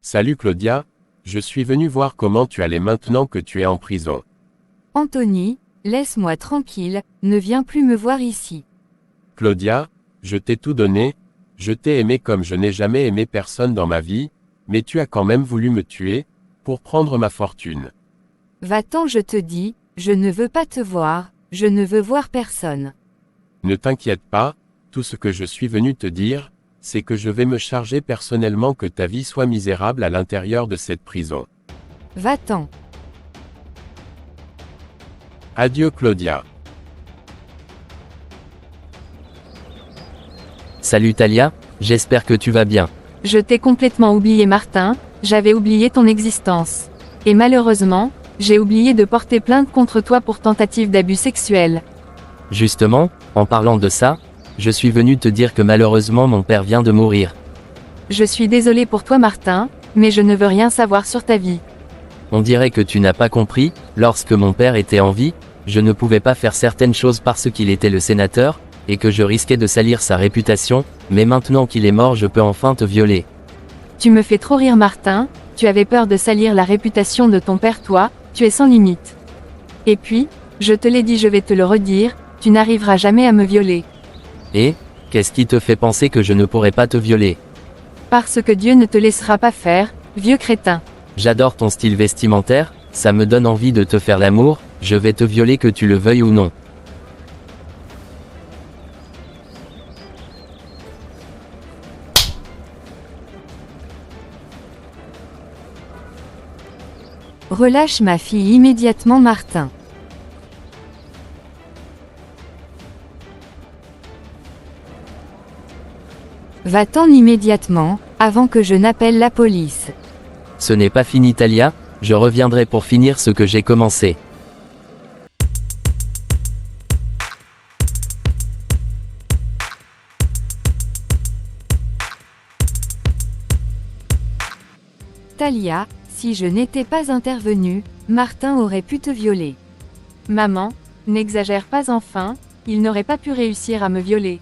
Salut Claudia, je suis venu voir comment tu allais maintenant que tu es en prison. Anthony, laisse-moi tranquille, ne viens plus me voir ici. Claudia, je t'ai tout donné, je t'ai aimé comme je n'ai jamais aimé personne dans ma vie, mais tu as quand même voulu me tuer, pour prendre ma fortune. Va-t'en, je te dis, je ne veux pas te voir, je ne veux voir personne. Ne t'inquiète pas, tout ce que je suis venu te dire, c'est que je vais me charger personnellement que ta vie soit misérable à l'intérieur de cette prison. Va-t'en. Adieu Claudia. Salut Talia, j'espère que tu vas bien. Je t'ai complètement oublié Martin, j'avais oublié ton existence. Et malheureusement, j'ai oublié de porter plainte contre toi pour tentative d'abus sexuel. Justement, en parlant de ça, je suis venu te dire que malheureusement mon père vient de mourir. Je suis désolée pour toi Martin, mais je ne veux rien savoir sur ta vie. On dirait que tu n'as pas compris, lorsque mon père était en vie, je ne pouvais pas faire certaines choses parce qu'il était le sénateur, et que je risquais de salir sa réputation, mais maintenant qu'il est mort je peux enfin te violer. Tu me fais trop rire Martin, tu avais peur de salir la réputation de ton père toi, tu es sans limite. Et puis, je te l'ai dit, je vais te le redire, tu n'arriveras jamais à me violer. Et, qu'est-ce qui te fait penser que je ne pourrai pas te violer? Parce que Dieu ne te laissera pas faire, vieux crétin. J'adore ton style vestimentaire, ça me donne envie de te faire l'amour, je vais te violer que tu le veuilles ou non. Relâche ma fille immédiatement Martin. Va-t'en immédiatement, avant que je n'appelle la police. Ce n'est pas fini Talia, je reviendrai pour finir ce que j'ai commencé. Talia, si je n'étais pas intervenue, Martin aurait pu te violer. Maman, n'exagère pas enfin, il n'aurait pas pu réussir à me violer.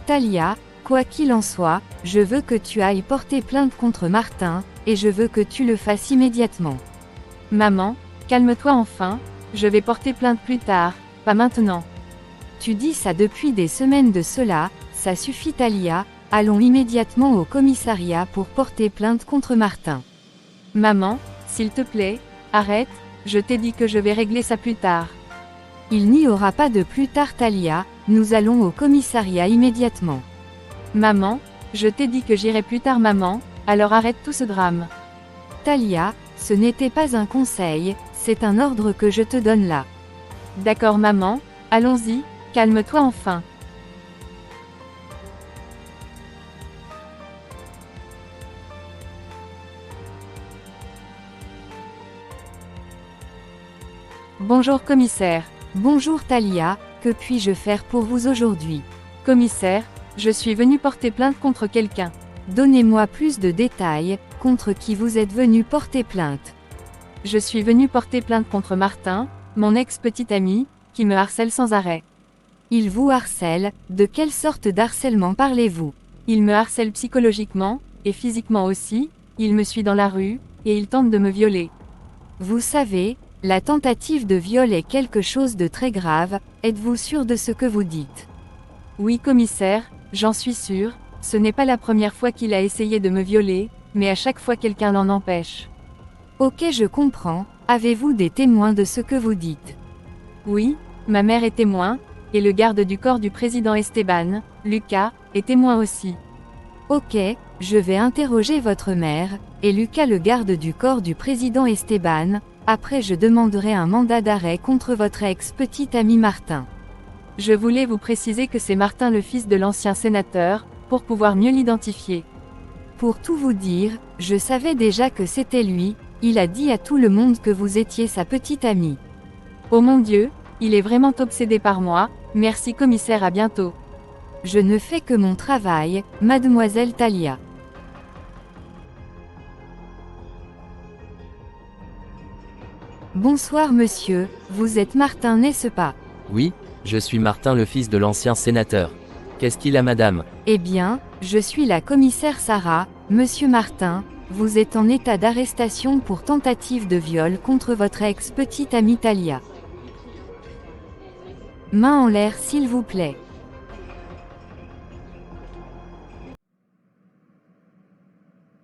Talia, quoi qu'il en soit, je veux que tu ailles porter plainte contre Martin, et je veux que tu le fasses immédiatement. Maman, calme-toi enfin, je vais porter plainte plus tard, pas maintenant. Tu dis ça depuis des semaines de cela, ça suffit Talia, allons immédiatement au commissariat pour porter plainte contre Martin. Maman, s'il te plaît, arrête, je t'ai dit que je vais régler ça plus tard. Il n'y aura pas de plus tard Talia, nous allons au commissariat immédiatement. Maman, je t'ai dit que j'irai plus tard maman, alors arrête tout ce drame. Talia, ce n'était pas un conseil, c'est un ordre que je te donne là. D'accord maman, allons-y, calme-toi enfin. Bonjour commissaire. Bonjour Talia, que puis-je faire pour vous aujourd'hui? Commissaire, je suis venu porter plainte contre quelqu'un. Donnez-moi plus de détails, contre qui vous êtes venu porter plainte. Je suis venu porter plainte contre Martin, mon ex-petit ami, qui me harcèle sans arrêt. Il vous harcèle, de quelle sorte d'harcèlement parlez-vous? Il me harcèle psychologiquement, et physiquement aussi, il me suit dans la rue, et il tente de me violer. Vous savez, la tentative de viol est quelque chose de très grave, êtes-vous sûr de ce que vous dites? Oui commissaire, j'en suis sûr, ce n'est pas la première fois qu'il a essayé de me violer, mais à chaque fois quelqu'un l'en empêche. Ok je comprends, avez-vous des témoins de ce que vous dites? Oui, ma mère est témoin, et le garde du corps du président Esteban, Lucas, est témoin aussi. Ok, je vais interroger votre mère, et Lucas le garde du corps du président Esteban, après je demanderai un mandat d'arrêt contre votre ex-petit ami Martin. Je voulais vous préciser que c'est Martin le fils de l'ancien sénateur, pour pouvoir mieux l'identifier. Pour tout vous dire, je savais déjà que c'était lui, il a dit à tout le monde que vous étiez sa petite amie. Oh mon Dieu, il est vraiment obsédé par moi, merci commissaire à bientôt. Je ne fais que mon travail, mademoiselle Talia. Bonsoir monsieur, vous êtes Martin n'est-ce pas? Oui, je suis Martin le fils de l'ancien sénateur. Qu'est-ce qu'il a madame? Eh bien, je suis la commissaire Sarah, monsieur Martin, Vous êtes en état d'arrestation pour tentative de viol contre votre ex-petite amie Talia. Main en l'air s'il vous plaît.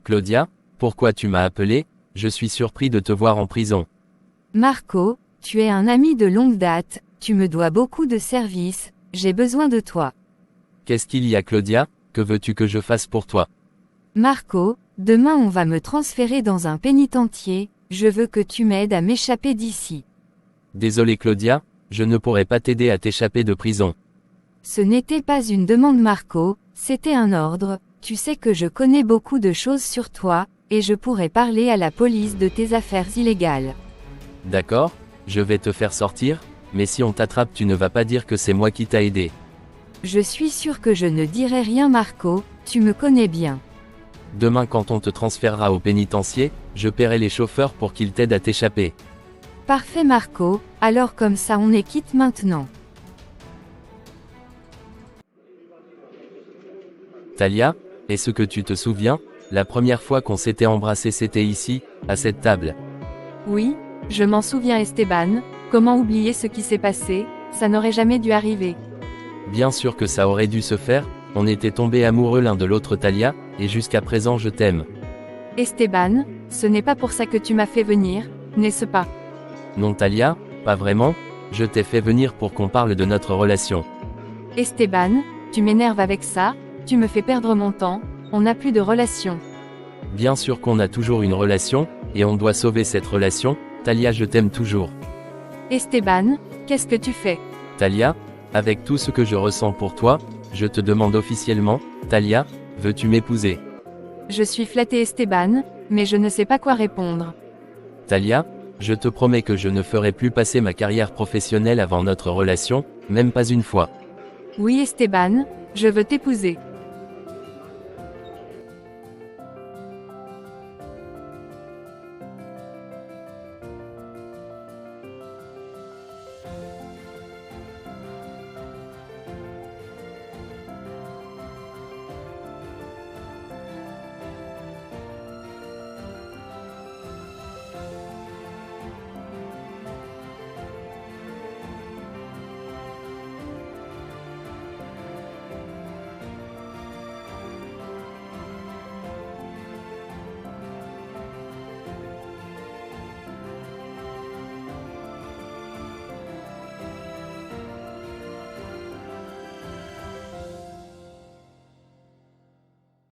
Claudia, pourquoi tu m'as appelé? Je suis surpris de te voir en prison. Marco, tu es un ami de longue date, tu me dois beaucoup de services, j'ai besoin de toi. Qu'est-ce qu'il y a Claudia? Que veux-tu que je fasse pour toi? Marco, demain on va me transférer dans un pénitencier, je veux que tu m'aides à m'échapper d'ici. Désolé Claudia, je ne pourrai pas t'aider à t'échapper de prison. Ce n'était pas une demande Marco, c'était un ordre, tu sais que je connais beaucoup de choses sur toi, et je pourrais parler à la police de tes affaires illégales. D'accord, je vais te faire sortir, mais si on t'attrape tu ne vas pas dire que c'est moi qui t'a aidé. Je suis sûr que je ne dirai rien Marco, tu me connais bien. Demain quand on te transférera au pénitencier, je paierai les chauffeurs pour qu'ils t'aident à t'échapper. Parfait Marco, alors comme ça on est quitte maintenant. Talia, est-ce que tu te souviens? La première fois qu'on s'était embrassé c'était ici, à cette table. Oui, je m'en souviens Esteban, comment oublier ce qui s'est passé, ça n'aurait jamais dû arriver. Bien sûr que ça aurait dû se faire, on était tombés amoureux l'un de l'autre Talia, et jusqu'à présent je t'aime. Esteban, ce n'est pas pour ça que tu m'as fait venir, n'est-ce pas? Non Talia, pas vraiment, je t'ai fait venir pour qu'on parle de notre relation. Esteban, tu m'énerves avec ça, tu me fais perdre mon temps, on n'a plus de relation. Bien sûr qu'on a toujours une relation, et on doit sauver cette relation, Talia je t'aime toujours. Esteban, qu'est-ce que tu fais? Talia, avec tout ce que je ressens pour toi, je te demande officiellement, Talia, veux-tu m'épouser? Je suis flatté Esteban, mais je ne sais pas quoi répondre. Talia, je te promets que je ne ferai plus passer ma carrière professionnelle avant notre relation, même pas une fois. Oui Esteban, je veux t'épouser.